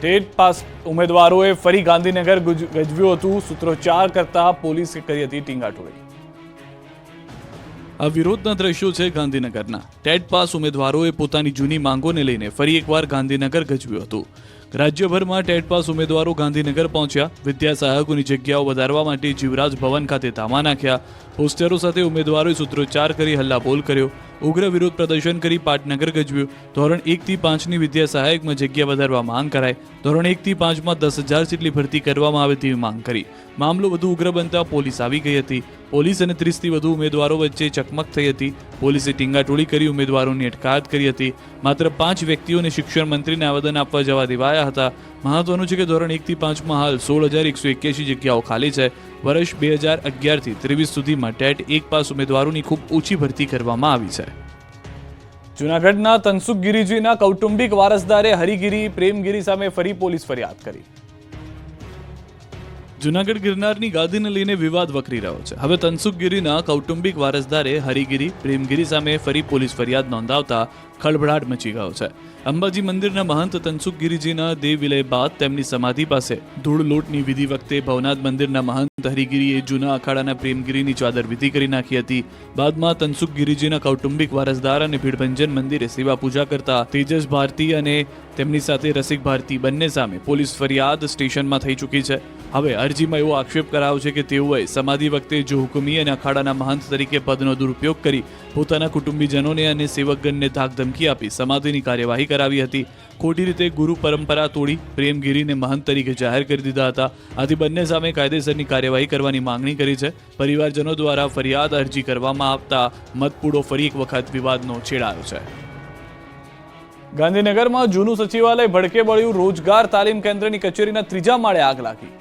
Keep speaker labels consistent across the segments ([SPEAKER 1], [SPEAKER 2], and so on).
[SPEAKER 1] TET pass ઉમેદવારોએ ફરી ગાંધીનગર ગજવ્યું હતું. સૂત્રોચ્ચાર કરતા પોલીસે કરી હતી ટીંગાટોળી.
[SPEAKER 2] આ વિરોધના દ્રશ્યો છે ગાંધીનગરના. ટેટ પાસ ઉમેદવારોએ પોતાની જૂની માંગોને લઈને ફરી એકવાર ગાંધીનગર ગજવ્યું હતું. રાજ્યભરમાં ટેટ પાસ ઉમેદવારો ગાંધીનગર પહોંચ્યા. વિદ્યા સહાયકોની જગ્યાઓ વધારવા માટે જીવરાજ ભવન ખાતે ધામા નાખ્યા. પોસ્ટરો સાથે ઉમેદવારોએ સૂત્રોચ્ચાર કરી હલ્લાબોલ કર્યો. ઉગ્ર વિરોધ પ્રદર્શન કરી પાટનગર ગજવ્યું. ધોરણ 1 થી 5ની વિદ્યા સહાયકમાં જગ્યા વધારવા માંગ કરાઈ. ધોરણ 1 થી 5માં 10,000 જેટલી ભરતી કરવામાં આવે તેવી માંગ કરી. મામલો વધુ ઉગ્ર બનતા પોલીસ આવી ગઈ હતી. પોલીસ અને 30થી વધુ ઉમેદવારો વચ્ચે ચકમક થઈ હતી. પોલીસે ટીંગાટોળી કરી ઉમેદવારોની અટકાયત કરી હતી. માત્ર 5 વ્યક્તિઓને શિક્ષણ મંત્રીને આવેદન આપવા જવા દેવાયા હતા. મહત્વનું છે કે ધોરણ 1 થી 5માં હાલ 16,181 જગ્યાઓ ખાલી છે. વર્ષ 2011થી 23 સુધીમાં ટેટ 1 પાસ ઉમેદવારોની ખૂબ ઓછી ભરતી કરવામાં આવી છે.
[SPEAKER 1] જૂનાગઢના તનસુખ ગિરિજીના કૌટુંબિક વારસદારે હરિગીરી પ્રેમગીરી સામે ફરી પોલીસ ફરિયાદ કરી.
[SPEAKER 2] જૂનાગઢ ગિરનારની ગાદીને લઈને વિવાદ વકરી રહ્યો છે. હવે તનસુખ ગિરીના કૌટુંબિક વારસદારે હરિગીરી પ્રેમગીરી સામે ફરી પોલીસ ફરિયાદ નોંધાવતા ખળભળાટ મચી ગયો છે. અંબાજી મંદિરના મહંત તનસુખ ગિરિજીના દેહ વિલય બાદ તેમની સમાધિ પાસે ધૂળ લોટની વિધિ વખતે ભવનાથ મંદિરના મહંત હરિગીરીએ જૂના અખાડાના પ્રેમગીરીની ચાદર વિધિ કરી નાખી હતી. બાદમાં તનસુખ ગિરિજીના કૌટુંબિક વારસદાર અને ભીડભંજન મંદિરે સેવા પૂજા કરતા તેજસ ભારતી અને તેમની સાથે રસિક ભારતી બંને સામે પોલીસ ફરિયાદ સ્ટેશનમાં થઈ ચૂકી છે. હવે અરજીમાં એવો આક્ષેપ કરાયો છે કે તેઓએ સમાધિ વખતે જો હુકમી અને અખાડાના મહંત તરીકે પદનો દુરુપયોગ કરી પોતાના કુટુંબીજનોને અને સેવકગણને ધાકધમકી આપી સમાધિની કાર્યવાહી કરાવી હતી. ખોટી રીતે ગુરુ પરંપરા તોડી પ્રેમગીરીને મહંત તરીકે જાહેર કરી દીધા હતા. આથી બંને સામે કાયદેસરની કાર્યવાહી કરવાની માંગણી કરી છે. પરિવારજનો દ્વારા ફરિયાદ અરજી કરવામાં આવતા મતપૂડો ફરી એક વખત વિવાદનો છેડાયો છે.
[SPEAKER 1] ગાંધીનગરમાં જૂનું સચિવાલય ભડકે બળ્યું. રોજગાર તાલીમ કેન્દ્રની કચેરીના 3જા માળે આગ લાગી.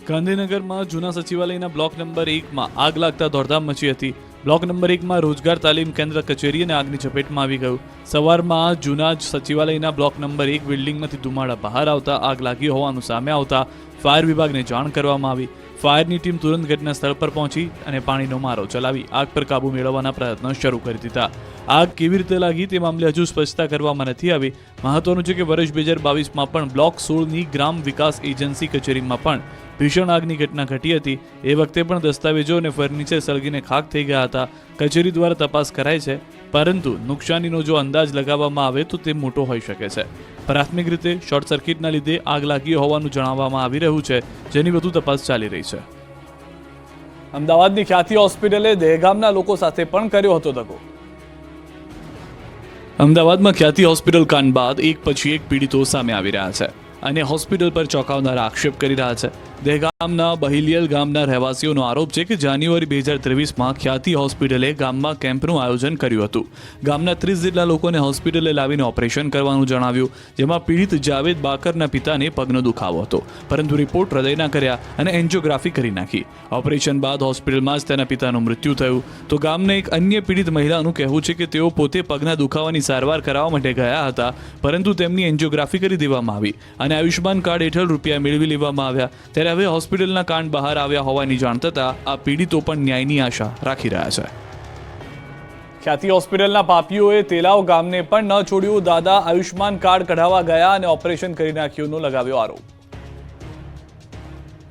[SPEAKER 2] ગાંધીનગરમાં જૂના સચિવાલયના બ્લોક નંબર 1માં આગ લાગતા દોડધામ મચી હતી. બ્લોક નંબર 1માં રોજગાર તાલીમ કેન્દ્ર કચેરી અને આગની ઝપેટમાં આવી ગયું. સવારમાં જૂના સચિવાલયના બ્લોક નંબર 1 બિલ્ડિંગમાંથી ધુમાડા બહાર આવતા આગ લાગી હોવાનું સામે આવતા ફાયર વિભાગને જાણ કરવામાં આવી. ફાયરની ટીમ તુરંત ઘટના સ્થળ પર પહોંચી અને પાણીનો મારો ચલાવી આગ પર કાબુ મેળવવાના પ્રયત્નો શરૂ કરી દીધા. આગ કેવી રીતે લાગી તે મામલે હજુ સ્પષ્ટતા કરવામાં નથી આવી. મહત્વનું છે કે વર્ષ 2022માં પણ બ્લોક 16ની ગ્રામ વિકાસ એજન્સી કચેરીમાં પણ ભીષણ આગની ઘટના ઘટી હતી. એ વખતે પણ દસ્તાવેજો અને ફર્નિચર સળગીને ખાખ થઈ ગયા હતા. કચેરી દ્વારા તપાસ કરાઈ છે, પરંતુ નુકસાનીનો જો અંદાજ લગાવવામાં આવે તો તે મોટો હોઈ શકે છે. પ્રાથમિક રીતે શોર્ટ સર્કિટના લીધે આગ લાગી હોવાનું જણાવવામાં આવી રહ્યું છે, જેની વધુ તપાસ ચાલી રહી છે.
[SPEAKER 1] અમદાવાદની ખ્યાતિ હોસ્પિટલે દહેગામના લોકો સાથે પણ કર્યો હતો દગો.
[SPEAKER 2] અમદાવાદમાં ખ્યાતિ હોસ્પિટલ કાંડ બાદ એક પછી એક પીડિતો સામે આવી રહ્યા છે અને હોસ્પિટલ પર ચોંકાવનારા આક્ષેપ કરી રહ્યા છે. દહેગામના બહિલિયલ ગામના રહેવાસીઓનો આરોપ છે કે જાન્યુઆરી 2023માં ખ્યાતિ હોસ્પિટલે ગામમાં કેમ્પનું આયોજન કર્યું હતું. ગામના 30 જેટલા લોકોને હોસ્પિટલે લાવીને ઓપરેશન કરવાનું જણાવ્યું, જેમાં પીડિત જાવેદ બાકરના પિતાને પગનો દુખાવો હતો, પરંતુ રિપોર્ટ હૃદયના કર્યા અને એન્જિયોગ્રાફી કરી નાખી. ઓપરેશન બાદ હોસ્પિટલમાં જ તેના પિતાનું મૃત્યુ થયું. તો ગામના એક અન્ય પીડિત મહિલાનું કહેવું છે કે તેઓ પોતે પગના દુખાવાની સારવાર કરાવવા માટે ગયા હતા, પરંતુ તેમની એન્જિયોગ્રાફી કરી દેવામાં આવી અને આયુષ્માન કાર્ડ હેઠળ રૂપિયા મેળવી લેવામાં આવ્યા. ત્યારે હવે હોસ્પિટલના કાંડ બહાર આવ્યા હોવાની જાણ થતાં આ પીડિતો પણ ન્યાયની આશા રાખી રહ્યા છે.
[SPEAKER 1] ખ્યાતિ હોસ્પિટલના પાપીઓએ તેલાવ ગામને પણ ન છોડ્યું. દાદા આયુષ્માન કાર્ડ કઢાવવા ગયા અને ઓપરેશન કરી નાખ્યુંનો લગાવ્યો આરોપ.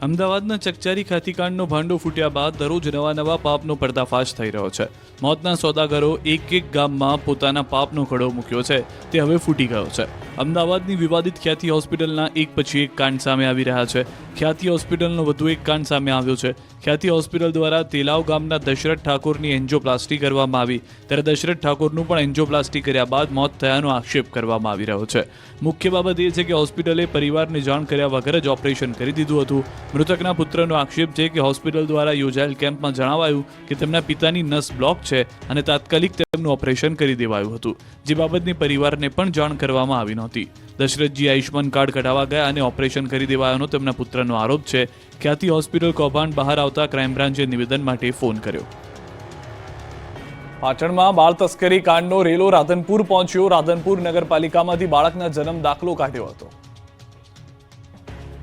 [SPEAKER 2] અમદાવાદના ચકચારી ખ્યાતિકાંડનો ભાંડો ફૂટ્યા બાદ દરરોજ નવા પાપનો પર્દાફાશ થઈ રહ્યો છે. મોતના સોદાગરો એક ગામમાં પોતાના પાપનો ઘડો મૂક્યો છે, તે હવે ફૂટી ગયો છે. અમદાવાદની વિવાદિત ખ્યાતિ હોસ્પિટલના એક પછી એક કાંડ સામે આવી રહ્યા છે. ખ્યાતિ હોસ્પિટલનો વધુ એક કાંડ સામે આવ્યો છે. ખ્યાતિ હોસ્પિટલ દ્વારા તેલાવ ગામના દશરથ ઠાકોરની એન્જિયોપ્લાસ્ટી કરવામાં આવી, ત્યારે દશરથ ઠાકોરનું પણ એન્જિયોપ્લાસ્ટી કર્યા બાદ મોત થયાનો આક્ષેપ કરવામાં આવી રહ્યો છે. મુખ્ય બાબત એ છે કે હોસ્પિટલે પરિવારને જાણ કર્યા વગર જ ઓપરેશન કરી દીધું હતું. મૃતકના પુત્રનો આક્ષેપ છે કે હોસ્પિટલ દ્વારા યોજાયેલ કેમ્પમાં જણાવાયું કે તેમના પિતાની નસ બ્લોક છે અને તાત્કાલિક તેમનું ઓપરેશન કરી દેવાયું હતું, જે બાબતની પરિવારને પણ જાણ કરવામાં આવી નહોતી. દશરથજી આયુષ્માન કાર્ડ કઢાવવા ગયા અને ઓપરેશન કરી દેવાયાનો તેમના પુત્રનો આરોપ છે. ખ્યાતિ હોસ્પિટલ કૌભાંડ બહાર આવતા ક્રાઇમ બ્રાન્ચે નિવેદન માટે ફોન કર્યો.
[SPEAKER 1] પાટણમાં બાળ તસ્કરી કાંડનો રેલો રાધનપુર પહોંચ્યો. રાધનપુર નગરપાલિકામાંથી બાળકના જન્મ દાખલો કાઢ્યો હતો.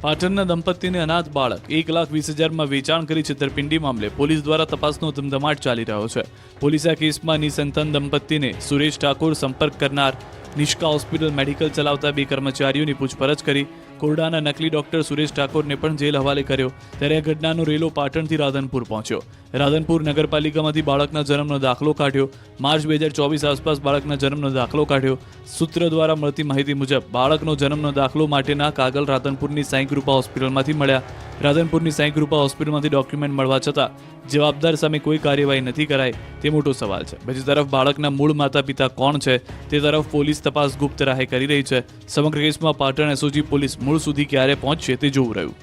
[SPEAKER 2] પાટણના દંપતીને અનાથ બાળક 1,20,000માં વેચાણ કરી છેતરપિંડી મામલે પોલીસ દ્વારા તપાસનો ધમધમાટ ચાલી રહ્યો છે. પોલીસે આ કેસમાં નિસંતાન દંપતીને સુરેશ ઠાકોર સંપર્ક કરનાર નિષ્કા હોસ્પિટલ મેડિકલ ચલાવતા 2 કર્મચારીઓની પૂછપરછ કરી. કોરડાના નકલી ડોક્ટર સુરેશ ઠાકોરને પણ જેલ હવાલે કર્યો. ત્યારે આ ઘટનાનો રેલો પાટણથી રાધનપુર પહોંચ્યો. રાધનપુર નગરપાલિકામાંથી બાળકના જન્મનો દાખલો કાઢ્યો. માર્ચ 2024 આસપાસ બાળકના જન્મનો દાખલો કાઢ્યો. સૂત્ર દ્વારા મળતી માહિતી મુજબ બાળકનો જન્મનો દાખલો માટેના કાગળ રાધનપુરની સાંઈ કૃપા હોસ્પિટલમાંથી મળ્યા. રાધનપુરની સાંઈ કૃપા હોસ્પિટલમાંથી ડોક્યુમેન્ટ મળવા છતાં જવાબદાર સામે કોઈ કાર્યવાહી નથી કરાઈ તે મોટો સવાલ છે. બીજી તરફ બાળકના મૂળ માતા પિતા કોણ છે તે તરફ પોલીસ તપાસ ગુપ્ત રાહે કરી રહી છે. સમગ્ર કેસમાં પાટણ એસઓજી પોલીસ મૂળ સુધી ક્યારે પહોંચશે તે જોવું રહ્યું.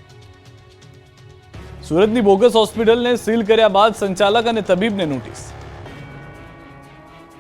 [SPEAKER 1] સુરતની બોગસ હોસ્પિટલને સીલ કર્યા બાદ સંચાલક અને તબીબને નોટિસ.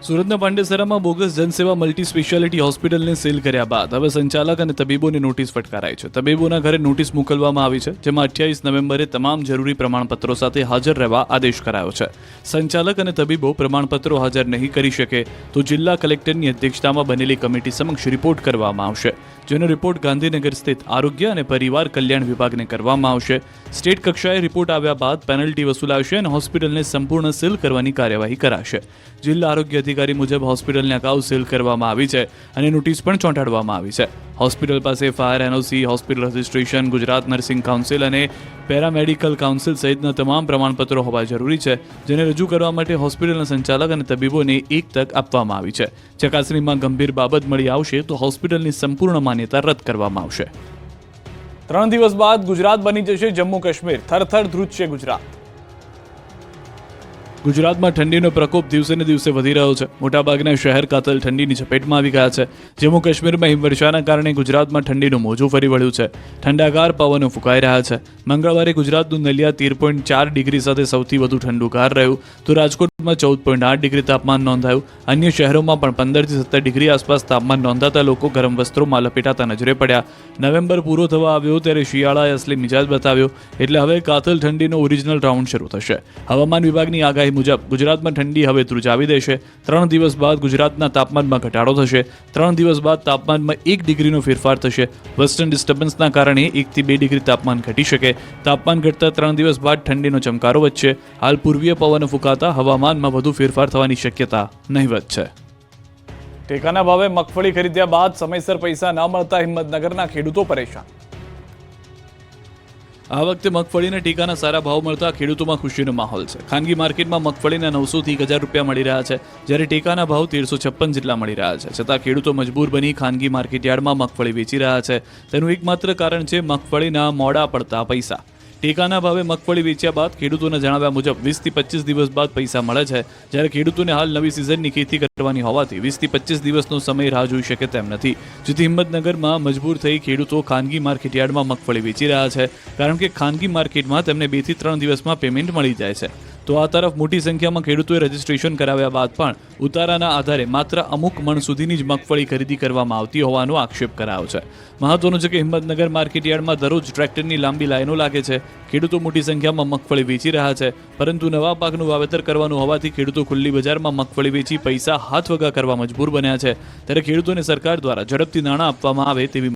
[SPEAKER 2] સુરતના પાંડેસરામાં બોગસ જનસેવા મલ્ટી સ્પેશિયાલિટી હોસ્પિટલને સીલ કર્યા બાદ હવે સંચાલક અને તબીબોને નોટિસ ફટકારાઈ છે. તબીબોના ઘરે નોટિસ મોકલવામાં આવી છે, જેમાં 28 નવેમ્બરે તમામ જરૂરી પ્રમાણપત્રો સાથે હાજર રહેવા આદેશ કરાયો છે. સંચાલક અને તબીબો પ્રમાણપત્રો હાજર નહીં કરી શકે તો જિલ્લા કલેક્ટરની અધ્યક્ષતામાં બનેલી કમિટી સમક્ષ રિપોર્ટ કરવામાં આવશે, જેનો રિપોર્ટ ગાંધીનગર સ્થિત આરોગ્ય અને પરિવાર કલ્યાણ વિભાગને કરવામાં આવશે. સ્ટેટ કક્ષાએ રિપોર્ટ આવ્યા બાદ પેનલ્ટી વસૂલાશે અને હોસ્પિટલને સંપૂર્ણ સીલ કરવાની કાર્યવાહી કરાશે. જિલ્લા આરોગ્ય અધિકારી મુજબ હોસ્પિટલને અગાઉ સીલ કરવામાં આવી છે અને નોટિસ પણ ચોંટાડવામાં આવી છે. હોસ્પિટલ પાસે fire NOC, hospital registration, Gujarat nursing council અને પેરામેડિકલ કાઉન્સિલ સહિતના તમામ પ્રમાણપત્રો હોવા જરૂરી છે, જેને રજૂ કરવા માટે હોસ્પિટલના સંચાલક અને તબીબોને એક તક આપવામાં આવી છે. ચકાસણીમાં ગંભીર બાબત મળી આવશે તો હોસ્પિટલની સંપૂર્ણ માન્યતા રદ કરવામાં આવશે.
[SPEAKER 1] 3 દિવસ બાદ ગુજરાત બની જશે જમ્મુ કાશ્મીર. થરથર ધ્રુજશે ગુજરાત.
[SPEAKER 2] ગુજરાતમાં ઠંડીનો પ્રકોપ દિવસે ને દિવસે વધી રહ્યો છે. મોટાભાગના શહેર કાતલ ઠંડીની ચપેટમાં આવી ગયા છે. જમ્મુ કાશ્મીરમાં હિમવર્ષાના કારણે ગુજરાતમાં ઠંડીનું મોજું ફરી વળ્યું છે. ઠંડાગાર પવનો ફૂંકાઈ રહ્યા છે. મંગળવારે ગુજરાતનું નલિયા 13.4 ડિગ્રી સાથે સૌથી વધુ ઠંડુગાર રહ્યું, તો રાજકોટમાં 14.8 ડિગ્રી તાપમાન નોંધાયું. અન્ય શહેરોમાં પણ 15 થી 17 ડિગ્રી આસપાસ તાપમાન નોંધાતા લોકો ગરમ વસ્ત્રોમાં લપેટાતા નજરે પડ્યા. નવેમ્બર પૂરો થવા આવ્યો ત્યારે શિયાળાએ અસલી મિજાજ બતાવ્યો, એટલે હવે કાતલ ઠંડીનો ઓરિજિનલ રાઉન્ડ શરૂ થશે. હવામાન વિભાગની આગાહી મુજબ ગુજરાતમાં ઠંડી હવે ધ્રુજાવી દેશે. 3 દિવસ બાદ ગુજરાતના તાપમાનમાં ઘટાડો થશે. 3 દિવસ બાદ તાપમાનમાં 1 ડિગ્રીનો ફેરફાર થશે. વેસ્ટર્ન ડિસ્ટર્બન્સના કારણે 1 થી 2 ડિગ્રી તાપમાન ઘટી શકે. તાપમાન ઘટતા 3 દિવસ બાદ ઠંડીનો ચમકારો વધશે. હાલ પૂર્વીય પવનો ફૂંકાતા હવામાનમાં વધુ ફેરફાર થવાની શક્યતા નહિવત છે.
[SPEAKER 1] ટેકાના ભાવે મગફળી ખરીદ્યા બાદ સમયસર પૈસા ન મળતા હિંમતનગરના ખેડૂતો પરેશાન.
[SPEAKER 2] આ વખતે મગફળીના ટેકાના સારા ભાવ મળતા ખેડૂતોમાં ખુશીનો માહોલ છે. ખાનગી માર્કેટમાં મગફળીના 900 થી 1000 રૂપિયા મળી રહ્યા છે, જ્યારે ટેકાના ભાવ 1356 જેટલા મળી રહ્યા છે. છતાં ખેડૂતો મજબૂર બની ખાનગી માર્કેટયાર્ડમાં મગફળી વેચી રહ્યા છે. તેનું એકમાત્ર કારણ છે મગફળીના મોડા પડતા પૈસા. ટેકાના ભાવે મગફળી વેચ્યા બાદ ખેડૂતોના જણાવ્યા મુજબ 20 થી 25 દિવસ બાદ પૈસા મળે છે, જ્યારે ખેડૂતોને હાલ નવી સિઝનની ખેતી કરવાની હોવાથી 20 થી 25 દિવસનો સમય રાહ જોઈ શકે તેમ નથી. જેથી હિંમતનગરમાં મજબૂર થઈ ખેડૂતો ખાનગી માર્કેટયાર્ડમાં મગફળી વેચી રહ્યા છે, કારણ કે ખાનગી માર્કેટમાં તેમને 2 થી 3 દિવસમાં પેમેન્ટ મળી જાય છે. તો આ તરફ મોટી સંખ્યામાં ખેડૂતોએ રજીસ્ટ્રેશન કરાવ્યા બાદ પણ ઉતારાના આધારે માત્ર અમુક મણ સુધીની જ મગફળી ખરીદી કરવામાં આવતી હોવાનો આક્ષેપ કરાયો છે. મહત્વનું છે કે હિંમતનગર માર્કેટયાર્ડમાં દરરોજ ટ્રેક્ટરની લાંબી લાઈનો લાગે છે. ખેડૂતો મોટી સંખ્યામાં મગફળી વેચી રહ્યા છે, પરંતુ નવા પાકનું વાવેતર કરવાનું હોવાથી ખેડૂતો ખુલ્લી બજારમાં મગફળી વેચી પૈસા હાથ વગા કરવા મજબૂર બન્યા છે. ત્યારે ખેડૂતોને સરકાર દ્વારા ઝડપથી નાણાં આપવામાં આવે તેવી